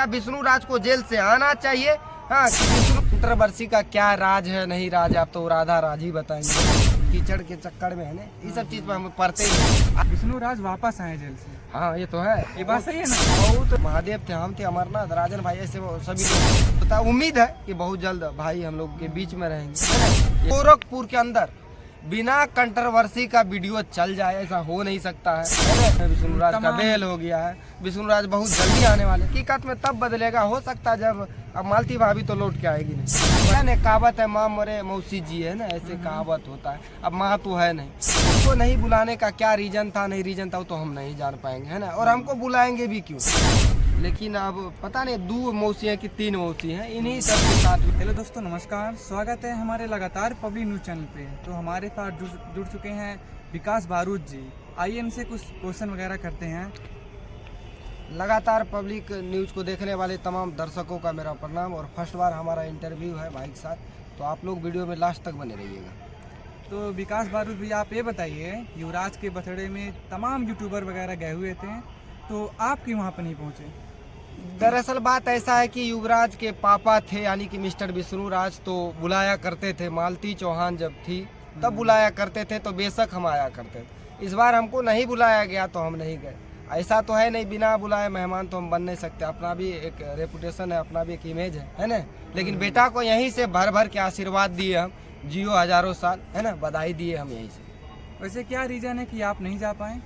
क्या विष्णु राज को जेल से आना चाहिए? हाँ, कंट्रोवर्सी का क्या राज है नहीं राज, आप तो राधा राज ही बताएंगे। कीचड़ के चक्कर में है ना, ये सब चीज पर हम पढ़ते ही। विष्णु राज वापस आए जेल से। हाँ ये तो है, ये बात सही है ना। बहुत महादेव थे, हम थे अमरनाथ, राजन भाई, ऐसे सभी लोग पता। उम्मीद है कि बहुत जल्द भाई हम लोग के बीच में रहेंगे। गोरखपुर के अंदर बिना कंट्रोवर्सी का वीडियो चल जाए, ऐसा हो नहीं सकता है। विष्णु राज का बेल हो गया है, विष्णु राज बहुत जल्दी आने वाले। हकीकत में तब बदलेगा, हो सकता है जब अब मालती भाभी तो लौट के आएगी नहीं। कहावत है माँ मरे मौसी जी, है ना, ऐसे कहावत होता है। अब माँ तो है नहीं, उसको नहीं बुलाने का क्या रीजन था, नहीं रीजन था वो तो हम नहीं जान पाएंगे, है ना। और हमको बुलाएंगे भी क्यों? लेकिन अब पता नहीं 2 मौसी हैं कि 3 मौसी हैं, इन्हीं सब के साथ। हेलो दोस्तों, नमस्कार, स्वागत है हमारे लगातार पब्लिक न्यूज़ चैनल पे। तो हमारे साथ जुड़ चुके हैं विकास बारूद जी। आइए इनसे कुछ क्वेश्चन वगैरह करते हैं। लगातार पब्लिक न्यूज़ को देखने वाले तमाम दर्शकों का मेरा प्रणाम। और फर्स्ट बार हमारा इंटरव्यू है भाई के साथ, तो आप लोग वीडियो में लास्ट तक बने रहिएगा। तो विकास बारूद भैया, आप ये बताइए, युवराज के बर्थडे में तमाम यूट्यूबर वगैरह गए हुए थे, तो आप क्यों वहाँ पर नहीं पहुँचे? दरअसल बात ऐसा है कि युवराज के पापा थे यानी कि मिस्टर विष्णु राज, तो बुलाया करते थे। मालती चौहान जब थी तब बुलाया करते थे, तो बेशक हम आया करते थे। इस बार हमको नहीं बुलाया गया तो हम नहीं गए। ऐसा तो है नहीं, बिना बुलाए मेहमान तो हम बन नहीं सकते। अपना भी एक रेपुटेशन है, अपना भी एक इमेज है ना। लेकिन बेटा को यहीं से भर भर के आशीर्वाद दिए हम, जियो हजारों साल, है ना, बधाई दिए हम यहीं से। वैसे क्या रीज़न है कि आप नहीं जा पाए?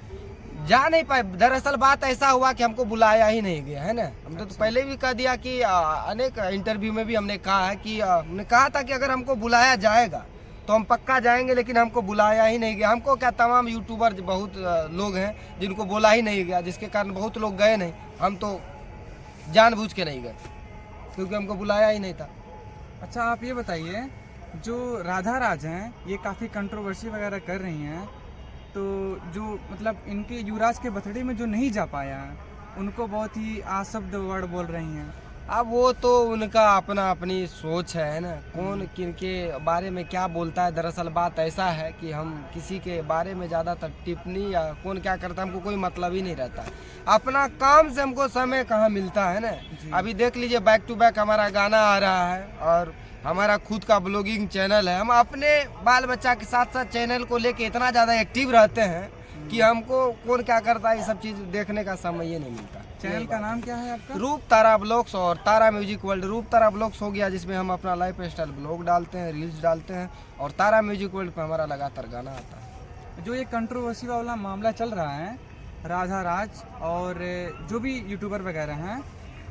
जा नहीं पाए। दरअसल बात ऐसा हुआ कि हमको बुलाया ही नहीं गया, है ना। हम तो पहले भी कह दिया कि अनेक इंटरव्यू में भी हमने कहा है कि हमने कहा था कि अगर हमको बुलाया जाएगा तो हम पक्का जाएंगे, लेकिन हमको बुलाया ही नहीं गया। हमको क्या, तमाम यूट्यूबर बहुत लोग हैं जिनको बोला ही नहीं गया, जिसके कारण बहुत लोग गए नहीं। हम तो जानबूझ के नहीं गए क्योंकि हमको बुलाया ही नहीं था। अच्छा, आप ये बताइए, जो राधा राज हैं ये काफ़ी कंट्रोवर्सी वगैरह कर रही हैं, तो जो मतलब इनके युवराज के बर्थडे में जो नहीं जा पाया है, उनको बहुत ही आशब्द वर्ड बोल रही हैं। अब वो तो उनका अपना अपनी सोच है ना, कौन किन के बारे में क्या बोलता है। दरअसल बात ऐसा है कि हम किसी के बारे में ज़्यादातर टिप्पणी या कौन क्या करता है हमको कोई मतलब ही नहीं रहता। अपना काम से हमको समय कहाँ मिलता है ना। अभी देख लीजिए, बैक टू बैक हमारा गाना आ रहा है और हमारा खुद का ब्लॉगिंग चैनल है। हम अपने बाल बच्चा के साथ साथ चैनल को लेके इतना ज़्यादा एक्टिव रहते हैं कि हमको कौन क्या करता है ये सब चीज़ देखने का समय ही नहीं मिलता। चैनल का नाम क्या है आपका? रूप तारा ब्लॉग्स और तारा म्यूजिक वर्ल्ड। रूप तारा ब्लॉग्स हो गया जिसमें हम अपना लाइफ स्टाइल ब्लॉग डालते हैं, रील्स डालते हैं, और तारा म्यूजिक वर्ल्ड पे हमारा लगातार गाना आता है। जो ये कंट्रोवर्सी वाला मामला चल रहा है, राधा राज और जो भी यूट्यूबर वगैरह हैं,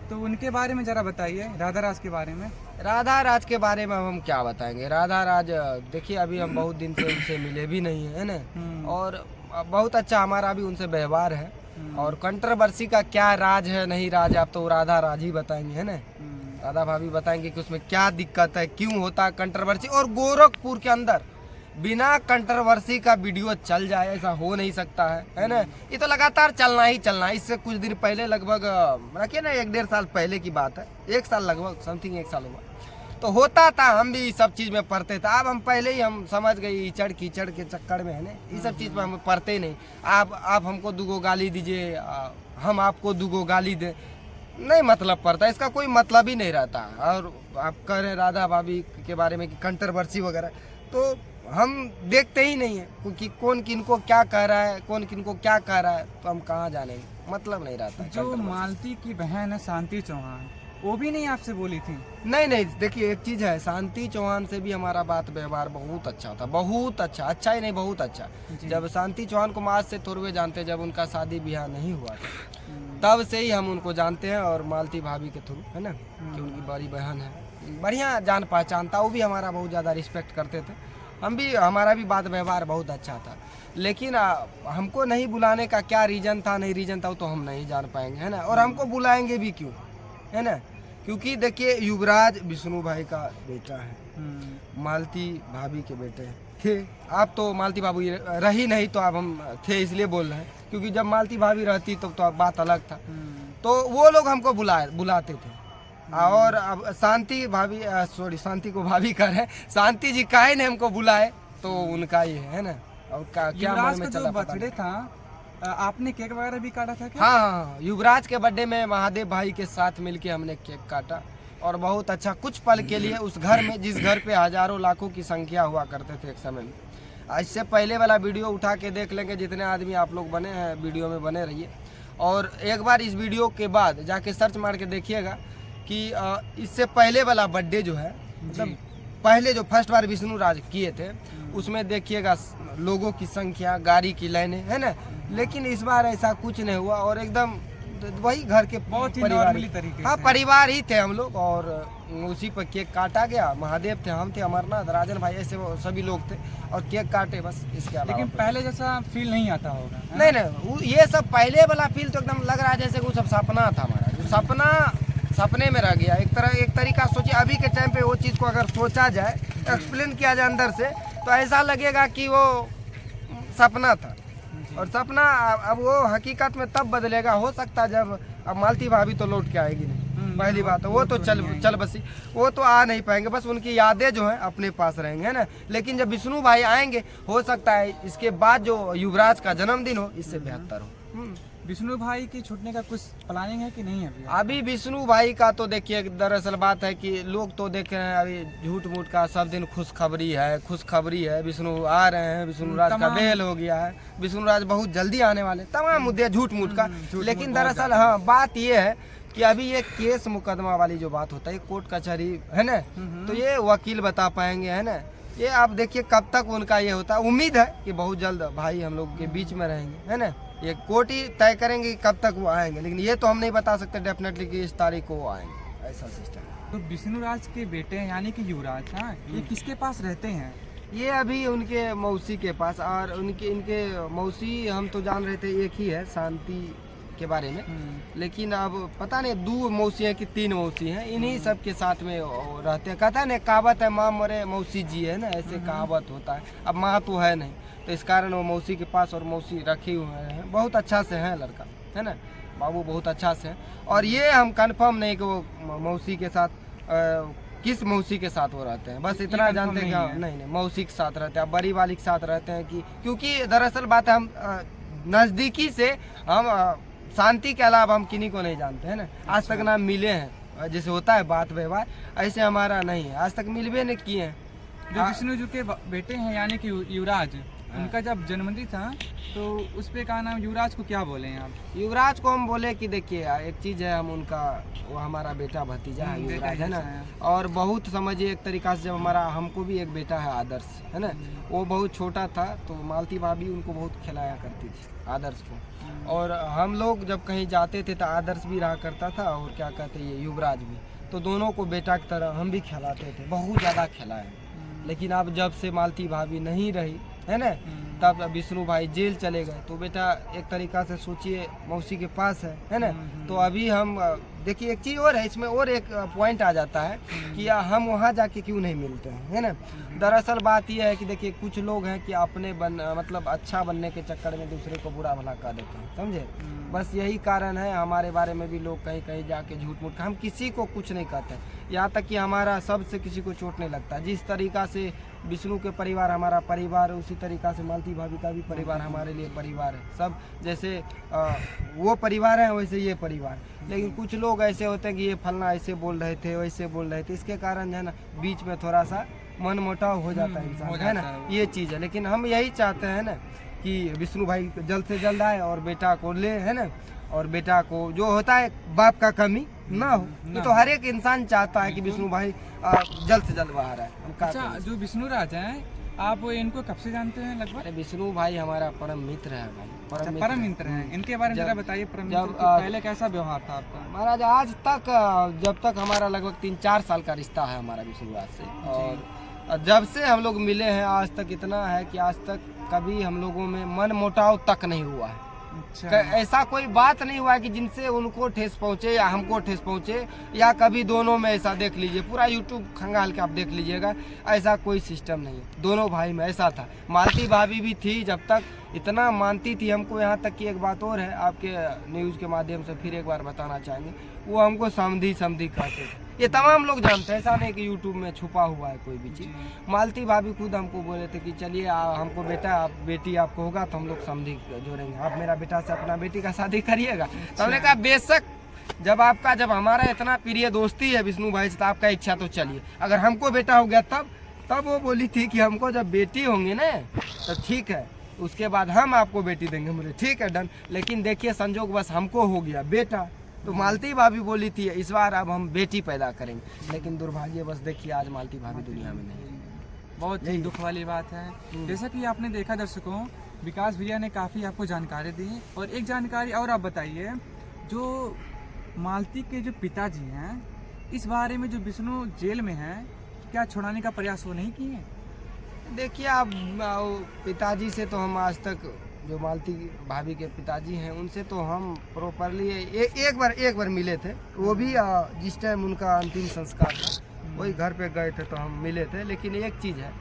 तो उनके बारे में ज़रा बताइए, राधा राज के बारे में। राधा राज के बारे में हम क्या बताएंगे। राधा राज देखिए, अभी हम बहुत दिन से उनसे मिले भी नहीं है ना, और बहुत अच्छा हमारा भी उनसे व्यवहार है। और कंट्रोवर्सी का क्या राज है नहीं राज, आप तो राधा राज ही बताएंगे, है ना। राधा भाभी बताएंगे कि उसमें क्या दिक्कत है, क्यों होता है कंट्रोवर्सी। और गोरखपुर के अंदर बिना कंट्रोवर्सी का वीडियो चल जाए, ऐसा हो नहीं सकता है ना। ये तो लगातार चलना ही चलना है। इससे कुछ दिन पहले, लगभग रखिए ना 1-1.5 साल पहले की बात है, 1 साल लगभग, समथिंग 1 साल हुआ तो होता था। हम भी सब चीज़ में पढ़ते थे। अब हम पहले ही हम समझ गए कीचड़ कीचड़ के चक्कर में, है ना, ये सब चीज़ में हम पढ़ते ही नहीं। आप हमको 2 गाली दीजिए, हम आपको 2 गाली दें, नहीं मतलब पड़ता, इसका कोई मतलब ही नहीं रहता। और आप कह रहे हैं राधा भाभी के बारे में कि कंट्रोवर्सी वगैरह, तो हम देखते ही नहीं है क्योंकि कौन किनको क्या कह रहा है, कौन किनको क्या कह रहा है, तो हम कहाँ जानेंगे, मतलब नहीं रहता। जो मालती की बहन है शांति चौहान, वो भी नहीं आपसे बोली थी? नहीं, देखिए एक चीज़ है, शांति चौहान से भी हमारा बात व्यवहार बहुत अच्छा था, बहुत अच्छा, अच्छा ही नहीं बहुत अच्छा। जब शांति चौहान को माज से थोड़े जानते, जब उनका शादी ब्याह नहीं हुआ था तब से ही हम उनको जानते हैं, और मालती भाभी के थ्रू, है ना, कि उनकी बड़ी बहन है, बढ़िया जान पहचान था। वो भी हमारा बहुत ज़्यादा रिस्पेक्ट करते थे, हम भी, हमारा भी बात व्यवहार बहुत अच्छा था। लेकिन हमको नहीं बुलाने का क्या रीज़न था नहीं रीज़न था वो तो हम नहीं जान पाएंगे, है ना। और हमको बुलाएंगे भी क्यों, है ना, क्योंकि देखिए युवराज विष्णु भाई का बेटा है, मालती भाभी के बेटे थे। आप तो मालती भाभी रही नहीं तो अब हम थे इसलिए बोल रहे हैं, क्योंकि जब मालती भाभी रहती तो बात अलग था। तो वो लोग हमको बुलाते थे। और अब शांति भाभी, सॉरी शांति को भाभी कर रहे हैं, शांति जी काहे ने हमको बुलाए, तो उनका ही है ना। और क्या मन में चला बर्थडे था, आपने केक वगैरह भी काटा था क्या? हाँ हाँ, युवराज के बर्थडे में महादेव भाई के साथ मिलके हमने केक काटा और बहुत अच्छा कुछ पल के लिए उस घर में, जिस घर पे हजारों लाखों की संख्या हुआ करते थे एक समय में। इससे पहले वाला वीडियो उठा के देख लेंगे, जितने आदमी आप लोग बने हैं वीडियो में बने रहिए। और एक बार इस वीडियो के बाद जाके सर्च मार के देखिएगा कि इससे पहले वाला बर्थडे जो है, मतलब पहले जो फर्स्ट बार विष्णु राज किए थे उसमें देखिएगा लोगों की संख्या, गाड़ी की लाइनें, है ना। लेकिन इस बार ऐसा कुछ नहीं हुआ और एकदम वही घर के बहुत ही परिवार, नॉर्मली तरीके हाँ से। परिवार ही थे हम लोग और उसी पर केक काटा गया। महादेव थे, हम थे, अमरनाथ, राजन भाई, ऐसे वो सभी लोग थे और केक काटे बस, इसके अलावा लेकिन पहले जैसा फील नहीं आता होगा। नहीं नहीं, ये सब पहले वाला फील तो एकदम लग रहा है जैसे वो सब सपना था हमारा, जो सपना सपने में रह गया। एक तरीका सोचिए, अभी के टाइम पे वो चीज़ को अगर सोचा जाए, एक्सप्लेन किया जाए अंदर से, तो ऐसा लगेगा कि वो सपना था। और सपना अब वो हकीकत में तब बदलेगा, हो सकता जब अब मालती भाभी तो लौट के आएगी नहीं, पहली बात है। वो तो चल बसी, वो तो आ नहीं पाएंगे, बस उनकी यादें जो हैं अपने पास रहेंगे, है ना। लेकिन जब विष्णु भाई आएंगे, हो सकता है इसके बाद जो युवराज का जन्मदिन हो इससे बेहतर हो। विष्णु भाई की छूटने का कुछ प्लानिंग है कि नहीं अभी विष्णु भाई का तो देखिए, दरअसल बात है कि लोग तो देख रहे हैं अभी झूठ मूठ का, सब दिन खुशखबरी है, विष्णु आ रहे हैं, विष्णु राज का बेल हो गया है, विष्णु राज बहुत जल्दी आने वाले, तमाम मुद्दे झूठ मूठ का। लेकिन दरअसल हाँ बात ये है कि अभी ये केस मुकदमा वाली जो बात होता है, कोर्ट कचहरी है ना, तो ये वकील बता पाएंगे, है ना। ये आप देखिए कब तक उनका ये होता है। उम्मीद है कि बहुत जल्द भाई हम लोग के बीच में रहेंगे, है ना। ये कोर्ट ही तय करेंगे कि कब तक वो आएंगे, लेकिन ये तो हम नहीं बता सकते डेफिनेटली कि इस तारीख को वो आएंगे, ऐसा सिस्टम। तो विष्णु राज के बेटे हैं यानी कि युवराज, हाँ, ये किसके पास रहते हैं? ये अभी उनके मौसी के पास, और इनके मौसी हम तो जान रहे थे एक ही है, शांति के बारे में, लेकिन अब पता नहीं 2 मौसी हैं कि 3 मौसी हैं, इन्हीं सब के साथ में रहते हैं। कहता है ना, कहावत है माँ मरे मौसी जी, है ना, ऐसे कहावत होता है। अब माँ तो है नहीं, तो इस कारण वो मौसी के पास, और मौसी रखे हुए हैं, बहुत अच्छा से है लड़का, है ना, बाबू बहुत अच्छा से है। और ये हम कंफर्म नहीं कि वो मौसी के साथ किस मौसी के साथ वो रहते हैं, बस इतना जानते हैं कि नहीं मौसी के साथ रहते हैं, बड़ी वाली के साथ रहते हैं। कि क्योंकि दरअसल बात है, हम नज़दीकी से हम शांति के अलावा हम किन्हीं को नहीं जानते, है ना। आज तक ना मिले हैं, जैसे होता है बात व्यवहार, ऐसे हमारा नहीं है, आज तक मिलवे नहीं किए हैं। जो विष्णु जी के बेटे हैं यानी कि युवराज, उनका जब जन्मदिन था तो उस पे कहा नाम, युवराज को क्या बोले हैं आप? युवराज को हम बोले कि देखिए एक चीज़ है, हम उनका, वो हमारा बेटा भतीजा है युवराज, है ना। और बहुत समझिए एक तरीका से, जब हमारा, हमको भी एक बेटा है आदर्श, है ना, वो बहुत छोटा था तो मालती भाभी उनको बहुत खिलाया करती थी आदर्श को। और हम लोग जब कहीं जाते थे तो आदर्श भी रहा करता था, और क्या कहते हैं ये युवराज भी, तो दोनों को बेटा की तरह हम भी खिलाते थे, बहुत ज़्यादा खिलाए। लेकिन अब जब से मालती भाभी नहीं रही, है ना, तब विष्णु भाई जेल चले गए, तो बेटा एक तरीका से सोचिए मौसी के पास है ना। तो अभी हम देखिए एक चीज़ और है इसमें, और एक पॉइंट आ जाता है कि हम वहाँ जाके क्यों नहीं मिलते हैं, है ना। दरअसल बात यह है कि देखिए कुछ लोग हैं कि अपने मतलब अच्छा बनने के चक्कर में दूसरे को बुरा भला कर देते हैं, समझे। बस यही कारण है, हमारे बारे में भी लोग कहीं कहीं जाके झूठ मूठ, हम किसी को कुछ नहीं कहते, यहाँ तक कि हमारा सबसे किसी को चोट नहीं लगता। जिस तरीका से विष्णु के परिवार हमारा परिवार, उसी तरीका से मालती भाभी का भी परिवार हमारे लिए परिवार है। सब जैसे वो परिवार है वैसे ये परिवार। लेकिन कुछ लोग ऐसे होते हैं कि ये फलना ऐसे बोल रहे थे, वैसे बोल रहे थे, इसके कारण जो है ना बीच में थोड़ा सा मन मुटाव हो जाता है इंसान, है ना, ये चीज़ है। लेकिन हम यही चाहते हैं ना कि विष्णु भाई जल्द से जल्द आए और बेटा को ले, है ना, और बेटा को जो होता है बाप का कमी ना हो, ये तो हर एक इंसान चाहता है कि विष्णु भाई जल्द से जल्द बाहर आए। अच्छा, जो विष्णु राज हैं, आप इनको कब से जानते हैं लगभग? अरे विष्णु भाई हमारा परम मित्र है भाई, परम मित्र हैं। इनके बारे में जरा बताइए, परम मित्र के पहले कैसा व्यवहार था आपका? महाराज आज तक, जब तक हमारा लगभग 3-4 साल का रिश्ता है हमारा विष्णु राज से, और जब से हम लोग मिले हैं आज तक इतना है कि आज तक कभी हम लोगों में मन मुटाव तक नहीं हुआ है। अच्छा। ऐसा कोई बात नहीं हुआ कि जिनसे उनको ठेस पहुंचे या हमको ठेस पहुंचे, या कभी दोनों में ऐसा देख लीजिए, पूरा यूट्यूब खंगाल के आप देख लीजिएगा, ऐसा कोई सिस्टम नहीं है। दोनों भाई में ऐसा था। मालती भाभी भी थी, जब तक इतना मानती थी हमको, यहाँ तक कि एक बात और है आपके न्यूज़ के माध्यम से फिर एक बार बताना चाहेंगे, वो हमको समधी समधी कहते थे। ये तमाम लोग जानते हैं, ऐसा नहीं कि यूट्यूब में छुपा हुआ है कोई भी चीज़। मालती भाभी खुद हमको बोले थे कि चलिए हमको बेटा बेटी आपको होगा तो हम लोग समझी जोड़ेंगे, आप मेरा बेटा से अपना बेटी का शादी करिएगा। तो हमने कहा बेशक, जब हमारा इतना प्रिय दोस्ती है विष्णु भाई से, तो आपका इच्छा तो चलिए, अगर हमको बेटा हो गया तब वो बोली थी कि हमको जब बेटी होंगी ना तो ठीक है, उसके बाद हम आपको बेटी देंगे। मुझे ठीक है डन। लेकिन देखिए संजोग बस हमको हो गया बेटा, तो मालती भाभी बोली थी इस बार अब हम बेटी पैदा करेंगे, लेकिन दुर्भाग्य बस देखिए आज मालती भाभी दुनिया में नहीं। बहुत ही दुख वाली बात है। जैसा कि आपने देखा दर्शकों, विकास भैया ने काफ़ी आपको जानकारी दी, और एक जानकारी और आप बताइए, जो मालती के जो पिताजी हैं, इस बारे में जो विष्णु जेल में हैं, क्या छुड़ाने का प्रयास वो नहीं किए? देखिए आप पिताजी से तो हम आज तक, जो मालती भाभी के पिताजी हैं उनसे तो हम प्रॉपरली एक बार मिले थे, वो भी जिस टाइम उनका अंतिम संस्कार था वही घर पे गए थे तो हम मिले थे। लेकिन एक चीज़ है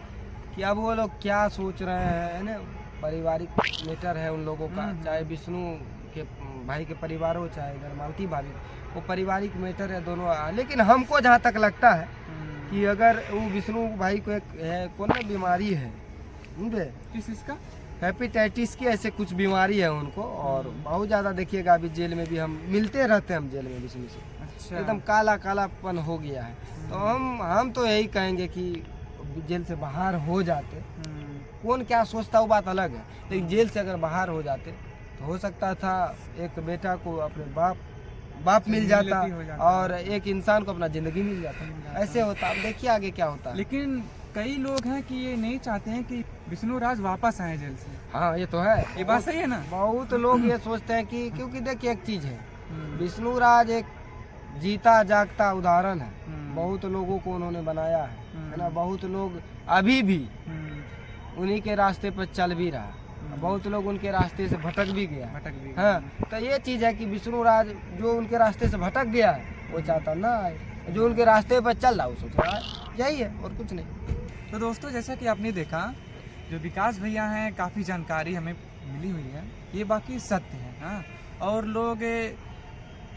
कि अब वो लोग क्या सोच रहे हैं ना, पारिवारिक मैटर है उन लोगों का, चाहे विष्णु के भाई के परिवार हो चाहे इधर मालती भाभी, वो पारिवारिक मैटर है दोनों। लेकिन हमको जहाँ तक लगता है कि अगर वो विष्णु भाई को एक है कौन बीमारी है, किस इसका, हेपेटाइटिस की ऐसे कुछ बीमारी है उनको, और बहुत ज़्यादा देखिएगा अभी जेल में भी हम मिलते रहते हैं, हम जेल में विष्णु से। अच्छा। एकदम कालापन हो गया है। तो हम तो यही कहेंगे कि जेल से बाहर हो जाते, कौन क्या सोचता वो बात अलग है, लेकिन जेल से अगर बाहर हो जाते तो हो सकता था एक बेटा को अपने बाप मिल जाता, और एक इंसान को अपना जिंदगी मिल जाता, ऐसे होता। अब देखिए आगे क्या होता है। लेकिन कई लोग हैं कि ये नहीं चाहते हैं कि विष्णु राज वापस आए जेल से। हाँ ये तो है, ये बात सही है ना। बहुत लोग ये सोचते हैं कि, क्योंकि देखिए एक चीज है, विष्णु राज एक जीता जागता उदाहरण है, बहुत लोगों को उन्होंने बनाया है ना। बहुत लोग अभी भी उन्हीं के रास्ते पर चल भी रहा, बहुत लोग उनके रास्ते से भटक भी गया। हाँ, तो ये चीज़ है कि विष्णु राज जो उनके रास्ते से भटक गया है वो चाहता ना आए, जो उनके रास्ते पर चल रहा है वो सोच रहा है, यही है और कुछ नहीं। तो दोस्तों, जैसा कि आपने देखा, जो विकास भैया हैं, काफ़ी जानकारी हमें मिली हुई है, ये बाकी सत्य है। हाँ, और लोग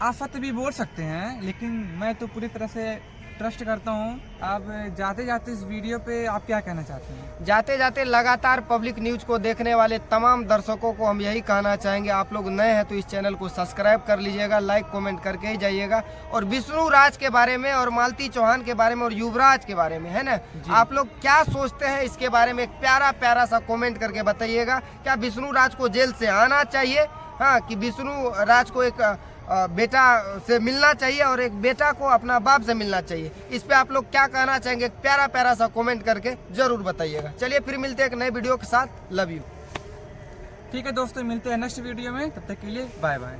आफत भी बोल सकते हैं, लेकिन मैं तो पूरी तरह से ट्रस्ट करता हूँ। आप जाते जाते इस वीडियो पे आप क्या कहना चाहते हैं? जाते जाते लगातार पब्लिक न्यूज़ को देखने वाले तमाम दर्शकों को हम यही कहना चाहेंगे, आप लोग नए हैं तो इस चैनल को सब्सक्राइब कर लीजिएगा, लाइक कमेंट करके ही जाइएगा। और विष्णु राज के बारे में और मालती चौहान के बारे में और युवराज के बारे में, है ना, आप लोग क्या सोचते हैं इसके बारे में एक प्यारा सा कॉमेंट करके बताइएगा। क्या विष्णु राज को जेल से आना चाहिए, हाँ, कि विष्णु राज को एक बेटा से मिलना चाहिए और एक बेटा को अपना बाप से मिलना चाहिए? इस पे आप लोग क्या कहना चाहेंगे, प्यारा सा कमेंट करके जरूर बताइएगा। चलिए फिर मिलते हैं एक नए वीडियो के साथ। Love you. ठीक है दोस्तों, मिलते हैं नेक्स्ट वीडियो में, तब तक के लिए बाय बाय।